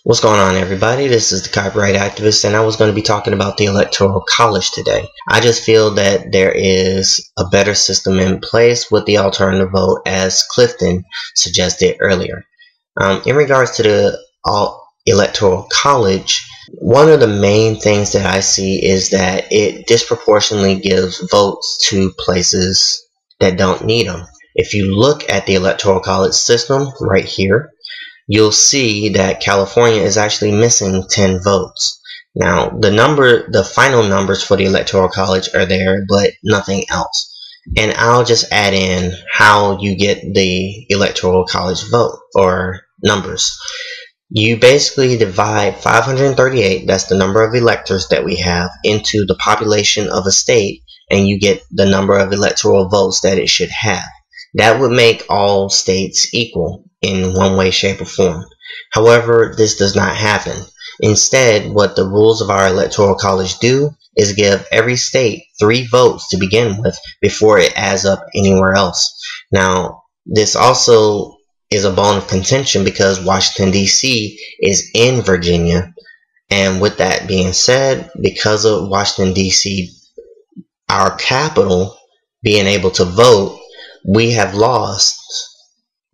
What's going on, everybody? This is the Copyright Activist, and I was going to be talking about the Electoral College today. I just feel that there is a better system in place with the alternative vote, as Clifton suggested earlier. In regards to the Electoral College, one of the main things that I see is that it disproportionately gives votes to places that don't need them. If you look at the Electoral College system right here, you'll see that California is actually missing 10 votes. Now, the final numbers for the Electoral College are there, but nothing else. And I'll just add in how you get the Electoral College vote or numbers. You basically divide 538, that's the number of electors that we have, into the population of a state, and you get the number of electoral votes that it should have. That would make all states equal in one way, shape, or form. However, this does not happen. Instead, what the rules of our Electoral College do is give every state 3 votes to begin with before it adds up anywhere else. Now, this also is a bone of contention because Washington, D.C. is in Virginia. And with that being said, because of Washington, D.C., our capital, being able to vote, we have lost.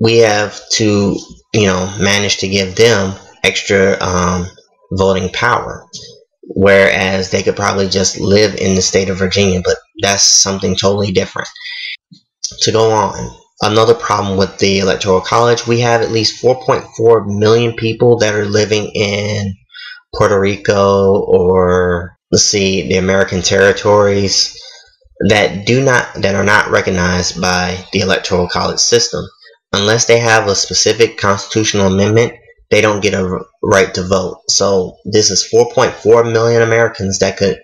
We have to, manage to give them extra voting power, whereas they could probably just live in the state of Virginia, but that's something totally different. To go on, another problem with the Electoral College, we have at least 4.4 million people that are living in Puerto Rico or, the American territories that are not recognized by the Electoral College system. Unless they have a specific constitutional amendment, they don't get a right to vote. So this is 4.4 million Americans that could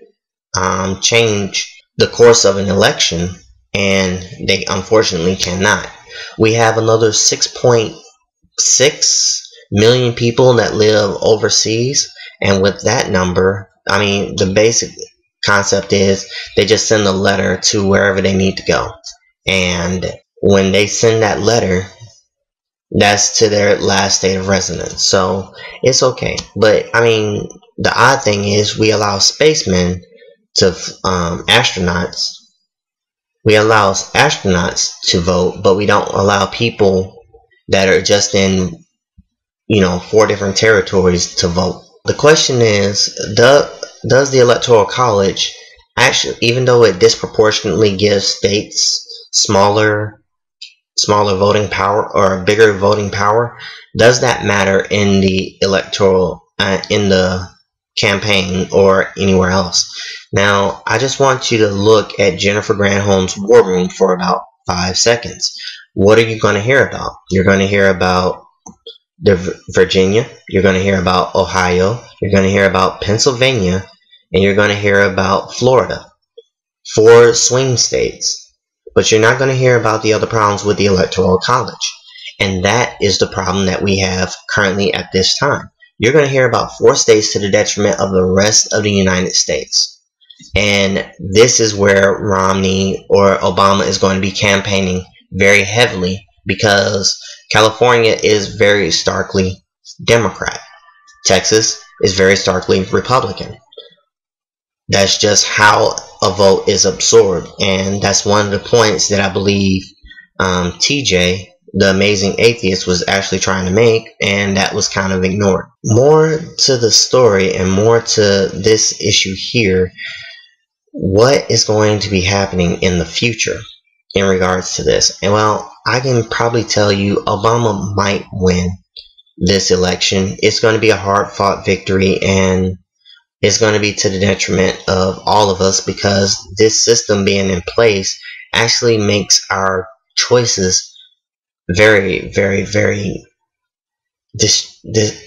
change the course of an election, and they unfortunately cannot. We have another 6.6 million people that live overseas, and with that number, the basic concept is they just send a letter to wherever they need to go, and when they send that letter, that's to their last state of residence, so it's okay. But the odd thing is we allow spacemen to astronauts to vote, but we don't allow people that are just in 4 different territories to vote. The question is, does the Electoral College actually, even though it disproportionately gives states smaller voting power or bigger voting power, does that matter in the electoral in the campaign or anywhere else? Now, I just want you to look at Jennifer Granholm's war room for about 5 seconds. What are you going to hear about? You're going to hear about Virginia, you're going to hear about Ohio, you're going to hear about Pennsylvania, and you're going to hear about Florida. 4 swing states. But you're not going to hear about the other problems with the Electoral College. And that is the problem that we have currently at this time. You're going to hear about 4 states to the detriment of the rest of the United States. And this is where Romney or Obama is going to be campaigning very heavily, because California is very starkly Democrat. Texas is very starkly Republican. That's just how a vote is absorbed, and that's one of the points that I believe TJ, the amazing atheist, was actually trying to make, and that was kind of ignored. More to the story and more to this issue here, what is going to be happening in the future in regards to this? And well, I can probably tell you Obama might win this election. It's going to be a hard-fought victory, and it's going to be to the detriment of all of us, because this system being in place actually makes our choices very, very, very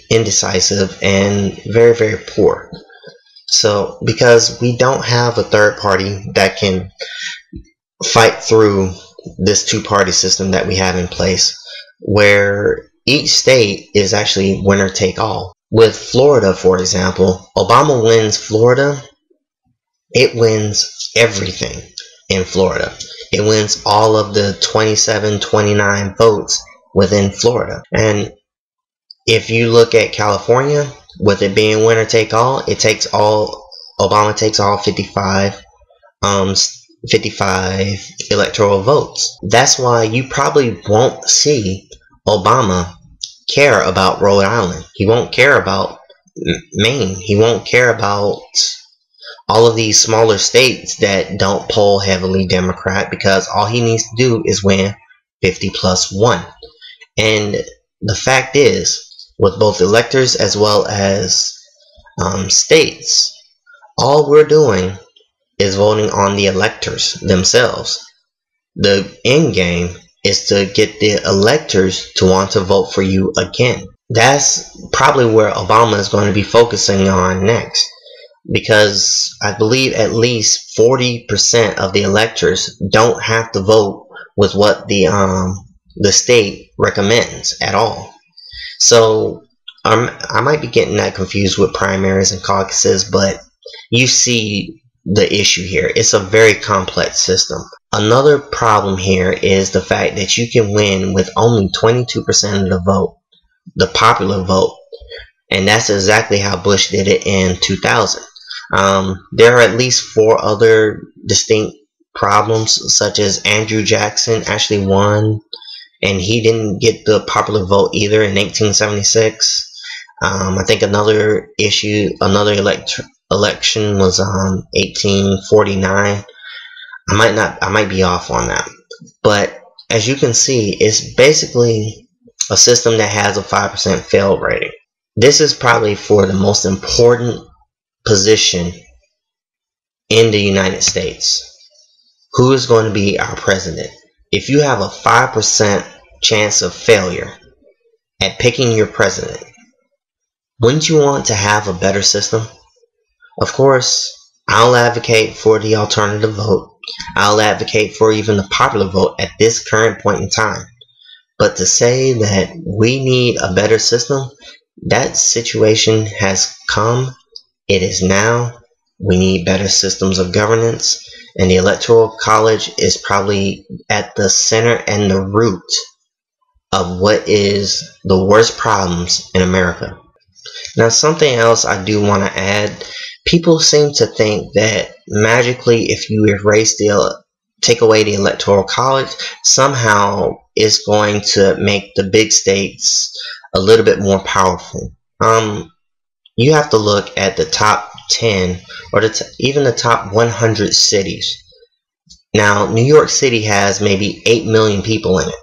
indecisive and very, very poor. So, because we don't have a third party that can fight through this 2-party system that we have in place, where each state is actually winner take all. With Florida, for example, Obama wins Florida, it wins everything in Florida. It wins all of the 27, 29 votes within Florida. And If you look at California, with it being winner take all, Obama takes all 55 electoral votes. That's why you probably won't see Obama care about Rhode Island. He won't care about Maine. He won't care about all of these smaller states that don't poll heavily Democrat, because all he needs to do is win 50+1. And the fact is, with both electors as well as states, all we're doing is voting on the electors themselves. The end game is to get the electors to want to vote for you again. That's probably where Obama is going to be focusing on next, because I believe at least 40% of the electors don't have to vote with what the state recommends at all. So I might be getting that confused with primaries and caucuses, but you see the issue here. It's a very complex system. Another problem here is the fact that you can win with only 22% of the vote, the popular vote, and that's exactly how Bush did it in 2000. There are at least 4 other distinct problems, such as Andrew Jackson actually won, and he didn't get the popular vote either in 1876. I think another election was 1849. I might be off on that, but as you can see, it's basically a system that has a 5% fail rating. This is probably for the most important position in the United States. Who is going to be our president? If you have a 5% chance of failure at picking your president, wouldn't you want to have a better system? Of course, I'll advocate for the alternative vote. I'll advocate for even the popular vote at this current point in time. But to say that we need a better system, that situation has come. It is now. We need better systems of governance, and the Electoral College is probably at the center and the root of what is the worst problems in America. Now, something else I do want to add. People seem to think that magically, if you take away the Electoral College, somehow it's going to make the big states a little bit more powerful. You have to look at the top 10 or even the top 100 cities. Now, New York City has maybe 8 million people in it.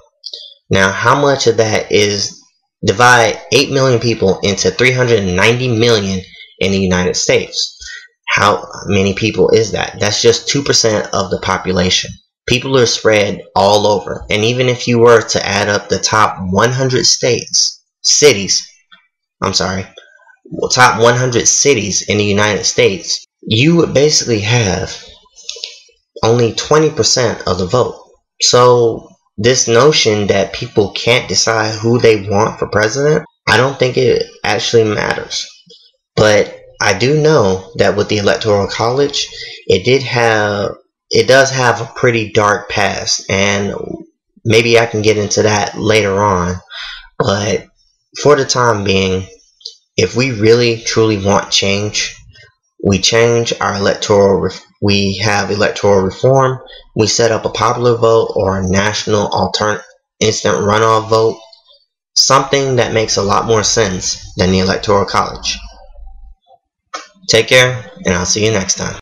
Now, how much of that is divide 8 million people into 390 million in the United States? How many people is that? That's just 2% of the population. People are spread all over. And even if you were to add up the top 100 top 100 cities in the United States, you would basically have only 20% of the vote. So this notion that people can't decide who they want for president, I don't think it actually matters. But I do know that with the Electoral College, it does have a pretty dark past, and maybe I can get into that later on. But for the time being, if we really truly want change, we change our we have electoral reform, we set up a popular vote or a national instant runoff vote, something that makes a lot more sense than the Electoral College. Take care, and I'll see you next time.